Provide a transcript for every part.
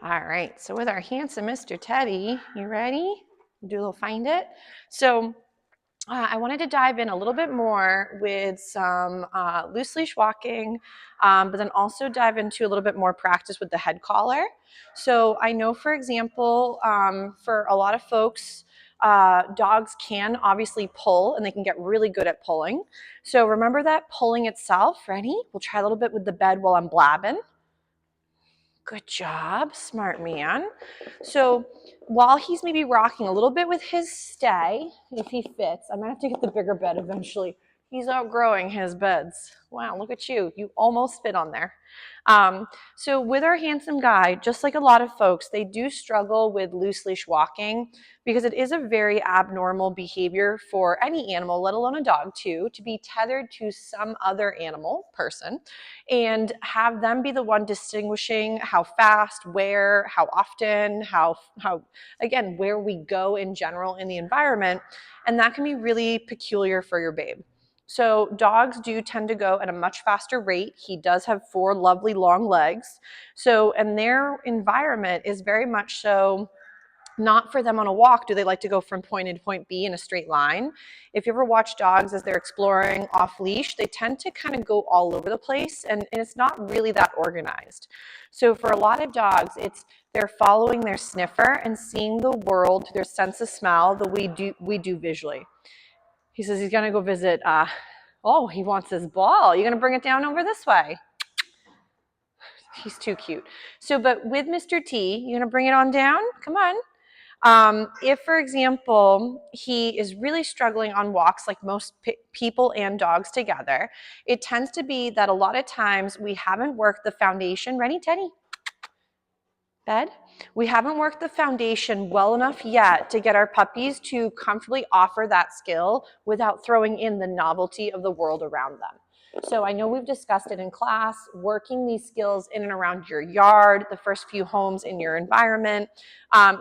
All right, so with our handsome Mr. Teddy, you ready? We'll do a little find it. So I wanted to dive in a little bit more with some loose leash walking, but then also dive into a little bit more practice with the head collar. So I know, for example, for a lot of folks, dogs can obviously pull and they can get really good at pulling. So remember that pulling itself. Ready? We'll try a little bit with the bed while I'm blabbing. Good job, smart man. So while he's maybe rocking a little bit with his stay, if he fits, I might have to get the bigger bed eventually. He's outgrowing his beds. Wow, look at you. You almost fit on there. So with our handsome guy, just like a lot of folks, they do struggle with loose leash walking because it is a very abnormal behavior for any animal, let alone a dog too, to be tethered to some other animal, person, and have them be the one distinguishing how fast, where, how often, how again, where we go in general in the environment. And that can be really peculiar for your babe. So dogs do tend to go at a much faster rate. He does have 4 lovely long legs. So, and their environment is very much so not for them on a walk. Do they like to go from point A to point B in a straight line? If you ever watch dogs as they're exploring off leash, they tend to kind of go all over the place, and it's not really that organized. So for a lot of dogs, it's they're following their sniffer and seeing the world through their sense of smell the way we do visually. He says he's gonna go visit, oh, he wants his ball. You're gonna bring it down over this way. He's too cute. So, but with Mr. T, you're gonna bring it on down? Come on. If, for example, he is really struggling on walks like most people and dogs together, it tends to be that a lot of times we haven't worked the foundation. Ready, Teddy? Bed? We haven't worked the foundation well enough yet to get our puppies to comfortably offer that skill without throwing in the novelty of the world around them. So I know we've discussed it in class, working these skills in and around your yard, the first few homes in your environment,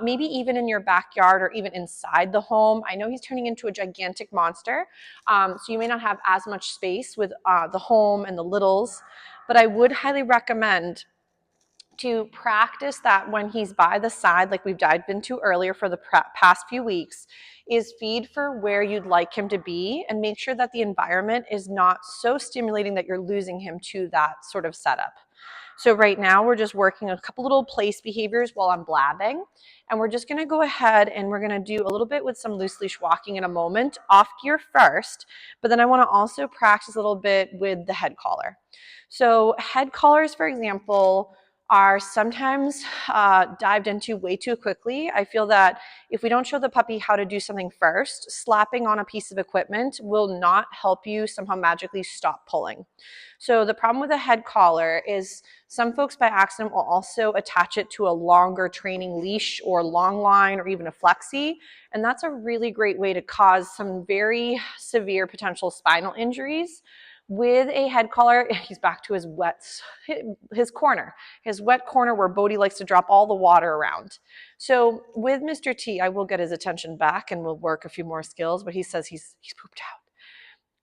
maybe even in your backyard or even inside the home. I know he's turning into a gigantic monster, so you may not have as much space with the home and the littles, but I would highly recommend to practice that when he's by the side, like we've dived into earlier for the past few weeks, is feed for where you'd like him to be and make sure that the environment is not so stimulating that you're losing him to that sort of setup. So right now we're just working a couple little place behaviors while I'm blabbing, and we're just gonna go ahead and we're gonna do a little bit with some loose leash walking in a moment, off gear first, but then I wanna also practice a little bit with the head collar. So head collars, for example, are sometimes dived into way too quickly. I feel that if we don't show the puppy how to do something first, slapping on a piece of equipment will not help you somehow magically stop pulling. So the problem with a head collar is some folks by accident will also attach it to a longer training leash or long line or even a flexi. And that's a really great way to cause some very severe potential spinal injuries. With a head collar, he's back to his wet corner where Bodhi likes to drop all the water around. So with Mr. T, I will get his attention back and we'll work a few more skills, but he says he's pooped out.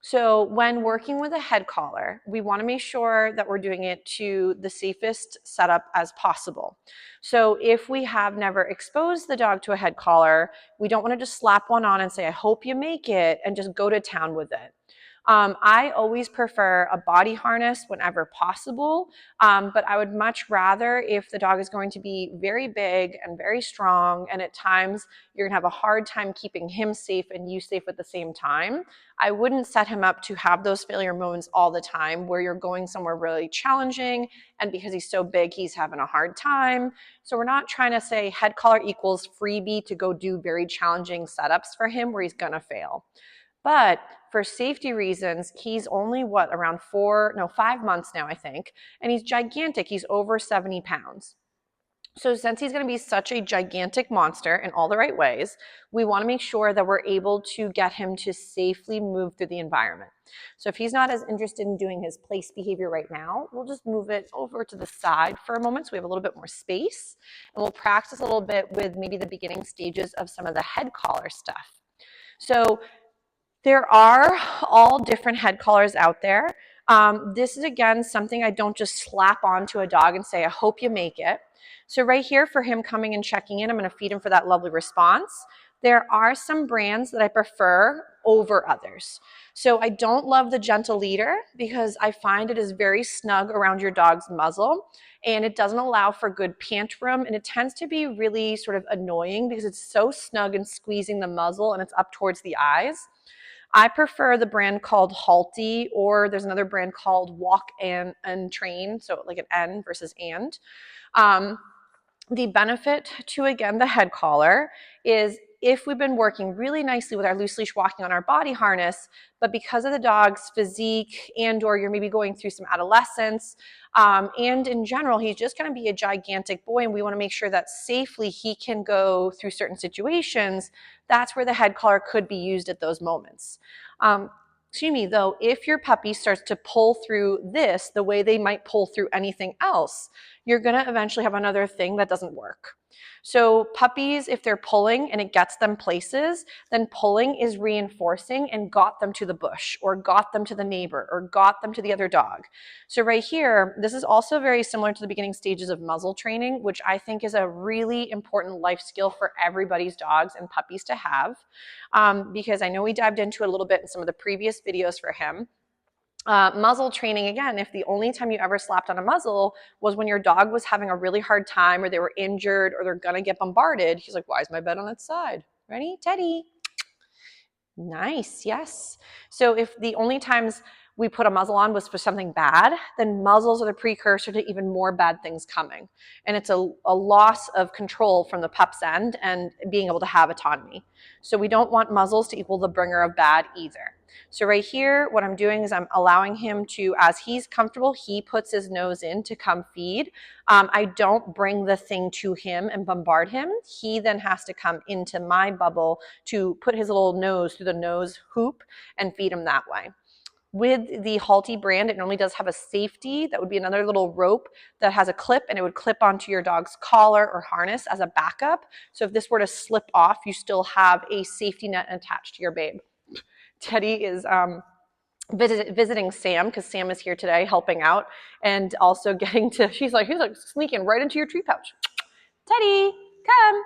So when working with a head collar, we want to make sure that we're doing it to the safest setup as possible. So if we have never exposed the dog to a head collar, we don't want to just slap one on and say, I hope you make it, and just go to town with it. I always prefer a body harness whenever possible, but I would much rather, if the dog is going to be very big and very strong, and at times you're gonna have a hard time keeping him safe and you safe at the same time, I wouldn't set him up to have those failure moments all the time where you're going somewhere really challenging, and because he's so big, he's having a hard time. So we're not trying to say head collar equals freebie to go do very challenging setups for him where he's gonna fail. But for safety reasons, he's only around 5 months now, I think, and he's gigantic. He's over 70 pounds. So since he's going to be such a gigantic monster in all the right ways, we want to make sure that we're able to get him to safely move through the environment. So if he's not as interested in doing his place behavior right now, we'll just move it over to the side for a moment so we have a little bit more space, and we'll practice a little bit with maybe the beginning stages of some of the head collar stuff. So there are all different head collars out there. This is, again, something I don't just slap onto a dog and say, I hope you make it. So right here, for him coming and checking in, I'm going to feed him for that lovely response. There are some brands that I prefer over others. So I don't love the Gentle Leader because I find it is very snug around your dog's muzzle and it doesn't allow for good pant room, and it tends to be really sort of annoying because it's so snug and squeezing the muzzle and it's up towards the eyes. I prefer the brand called Halti, or there's another brand called Walk and Train, so like an N versus and. The benefit to, again, the head collar is if we've been working really nicely with our loose leash walking on our body harness, but because of the dog's physique and or you're maybe going through some adolescence, and in general, he's just going to be a gigantic boy and we want to make sure that safely he can go through certain situations, that's where the head collar could be used at those moments. Excuse me, though, if your puppy starts to pull through this the way they might pull through anything else, you're going to eventually have another thing that doesn't work. So puppies, if they're pulling and it gets them places, then pulling is reinforcing and got them to the bush or got them to the neighbor or got them to the other dog. So right here, this is also very similar to the beginning stages of muzzle training, which I think is a really important life skill for everybody's dogs and puppies to have, because I know we dived into it a little bit in some of the previous videos for him. Muzzle training, again, if the only time you ever slapped on a muzzle was when your dog was having a really hard time or they were injured or they're going to get bombarded, he's like, why is my bed on its side? Ready? Teddy. Nice, yes. So if the only times we put a muzzle on was for something bad, then muzzles are the precursor to even more bad things coming. And it's a loss of control from the pup's end and being able to have autonomy. So we don't want muzzles to equal the bringer of bad either. So right here, what I'm doing is I'm allowing him to, as he's comfortable, he puts his nose in to come feed. I don't bring the thing to him and bombard him. He then has to come into my bubble to put his little nose through the nose hoop and feed him that way. With the Halti brand, it normally does have a safety. That would be another little rope that has a clip, and it would clip onto your dog's collar or harness as a backup. So if this were to slip off, you still have a safety net attached to your babe. Teddy is visiting Sam because Sam is here today helping out and also getting to, he's like sneaking right into your tree pouch. Teddy, come.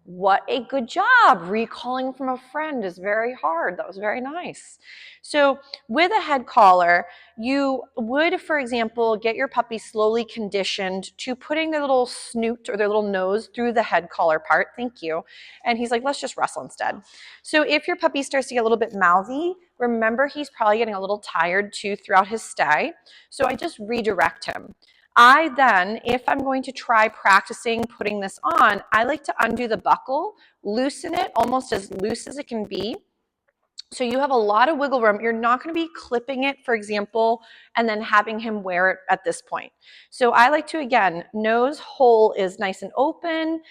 What a good job. Recalling from a friend is very hard. That was very nice. So with a head collar, you would, for example, get your puppy slowly conditioned to putting their little snoot or their little nose through the head collar part. Thank you. And he's like, let's just wrestle instead. So if your puppy starts to get a little bit mouthy, remember he's probably getting a little tired too throughout his stay. So I just redirect him. I then, if I'm going to try practicing putting this on, I like to undo the buckle, loosen it almost as loose as it can be. So you have a lot of wiggle room. You're not going to be clipping it, for example, and then having him wear it at this point. So I like to, again, nose hole is nice and open.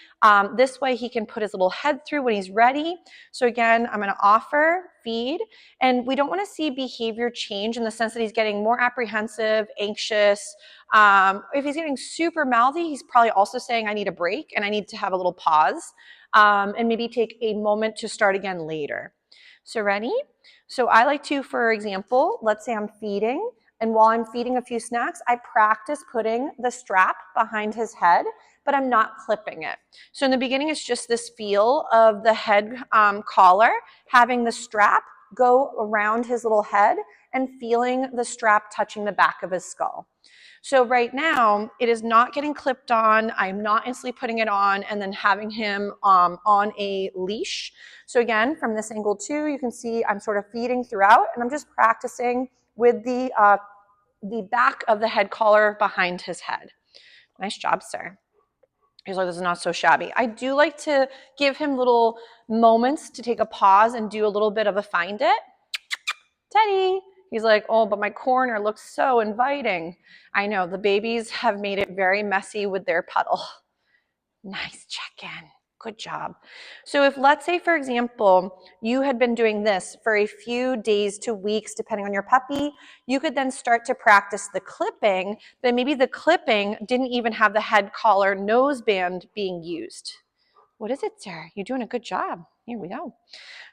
This way he can put his little head through when he's ready. So again, I'm going to offer, feed, and we don't want to see behavior change in the sense that he's getting more apprehensive, anxious. If he's getting super mouthy, he's probably also saying, I need a break and I need to have a little pause, and maybe take a moment to start again later. So ready? So I like to, for example, let's say I'm feeding, and while I'm feeding a few snacks, I practice putting the strap behind his head, but I'm not clipping it. So in the beginning, it's just this feel of the head collar, having the strap go around his little head and feeling the strap touching the back of his skull. So right now, it is not getting clipped on. I'm not instantly putting it on and then having him on a leash. So again, from this angle too, you can see I'm sort of feeding throughout, and I'm just practicing with the back of the head collar behind his head. Nice job, sir. He's like, this is not so shabby. I do like to give him little moments to take a pause and do a little bit of a find it. Teddy. He's like, oh, but my corner looks so inviting. I know, the babies have made it very messy with their puddle. Nice check-in. Good job. So if, let's say, for example, you had been doing this for a few days to weeks, depending on your puppy, you could then start to practice the clipping, but maybe the clipping didn't even have the head collar nose band being used. What is it, sir? You're doing a good job. Here we go.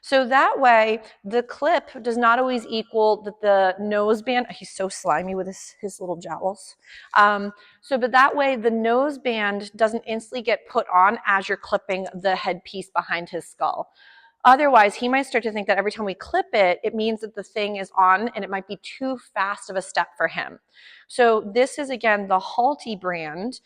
So that way, the clip does not always equal the noseband. He's so slimy with his little jowls. But that way, the noseband doesn't instantly get put on as you're clipping the headpiece behind his skull. Otherwise, he might start to think that every time we clip it, it means that the thing is on and it might be too fast of a step for him. So this is, again, the Halti brand.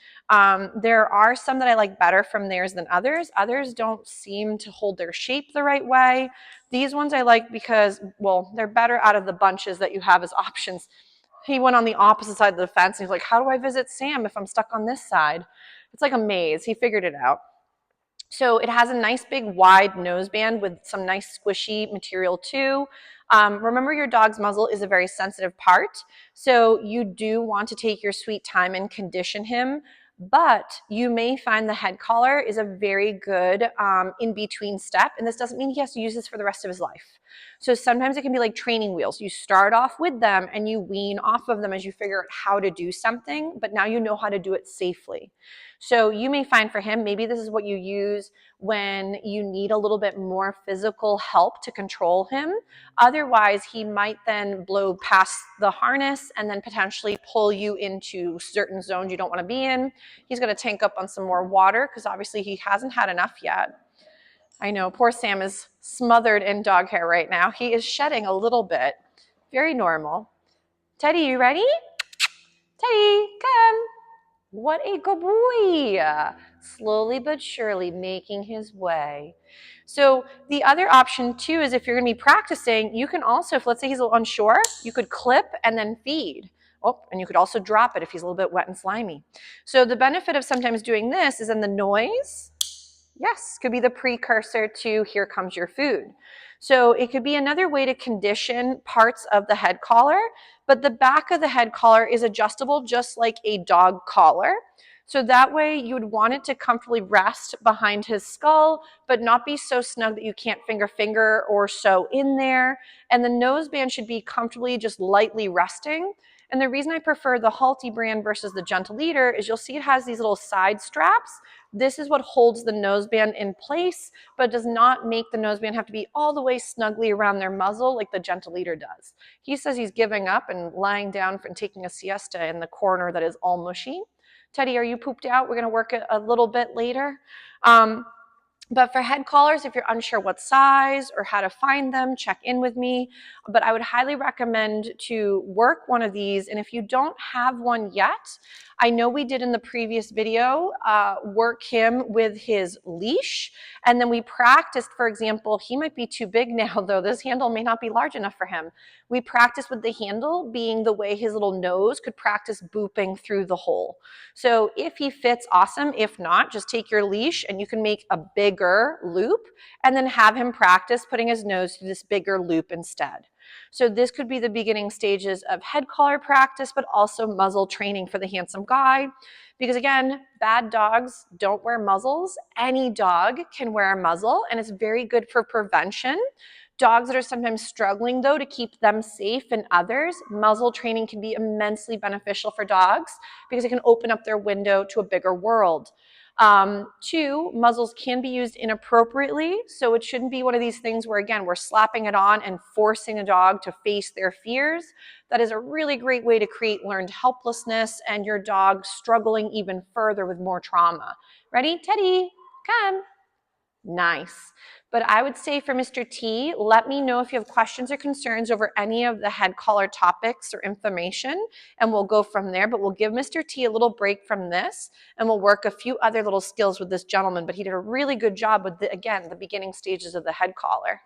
There are some that I like better from theirs than others. Others don't seem to hold their shape the right way. These ones I like because, well, they're better out of the bunches that you have as options. He went on the opposite side of the fence and he's like, how do I visit Sam if I'm stuck on this side? It's like a maze. He figured it out. So it has a nice big wide noseband with some nice squishy material too. Remember, your dog's muzzle is a very sensitive part, so you do want to take your sweet time and condition him, but you may find the head collar is a very good in-between step, and this doesn't mean he has to use this for the rest of his life. So sometimes it can be like training wheels. You start off with them and you wean off of them as you figure out how to do something, but now you know how to do it safely. So you may find for him, maybe this is what you use when you need a little bit more physical help to control him. Otherwise, he might then blow past the harness and then potentially pull you into certain zones you don't want to be in. He's going to tank up on some more water because obviously he hasn't had enough yet. I know, poor Sam is smothered in dog hair right now. He is shedding a little bit. Very normal. Teddy, you ready? Teddy, come. What a good boy. Slowly but surely making his way. So the other option too is if you're going to be practicing, you can also, if let's say he's a little unsure, you could clip and then feed. Oh, and you could also drop it if he's a little bit wet and slimy. So the benefit of sometimes doing this is in the noise, yes, could be the precursor to here comes your food. So it could be another way to condition parts of the head collar, but the back of the head collar is adjustable just like a dog collar. So that way you would want it to comfortably rest behind his skull, but not be so snug that you can't finger or so in there. And the noseband should be comfortably just lightly resting. And the reason I prefer the Halti brand versus the Gentle Leader is you'll see it has these little side straps. This is what holds the noseband in place, but does not make the noseband have to be all the way snugly around their muzzle like the Gentle Leader does. He says he's giving up and lying down and taking a siesta in the corner that is all mushy. Teddy, are you pooped out? We're going to work it a little bit later. But for head collars, if you're unsure what size or how to find them, check in with me. But I would highly recommend to work one of these. And if you don't have one yet, I know we did in the previous video, work him with his leash. And then we practiced, for example, he might be too big now, though. This handle may not be large enough for him. We practiced with the handle being the way his little nose could practice booping through the hole. So if he fits, awesome. If not, just take your leash and you can make a bigger loop and then have him practice putting his nose through this bigger loop instead. So this could be the beginning stages of head collar practice, but also muzzle training for the handsome guy. Because again, bad dogs don't wear muzzles. Any dog can wear a muzzle, and it's very good for prevention. Dogs that are sometimes struggling, though, to keep them safe and others, muzzle training can be immensely beneficial for dogs because it can open up their window to a bigger world. Two, muzzles can be used inappropriately, so it shouldn't be one of these things where, again, we're slapping it on and forcing a dog to face their fears. That is a really great way to create learned helplessness and your dog struggling even further with more trauma. Ready? Teddy, come. Nice. But I would say for Mr. T, let me know if you have questions or concerns over any of the head collar topics or information, and we'll go from there. But we'll give Mr. T a little break from this, and we'll work a few other little skills with this gentleman. But he did a really good job with, again, the beginning stages of the head collar.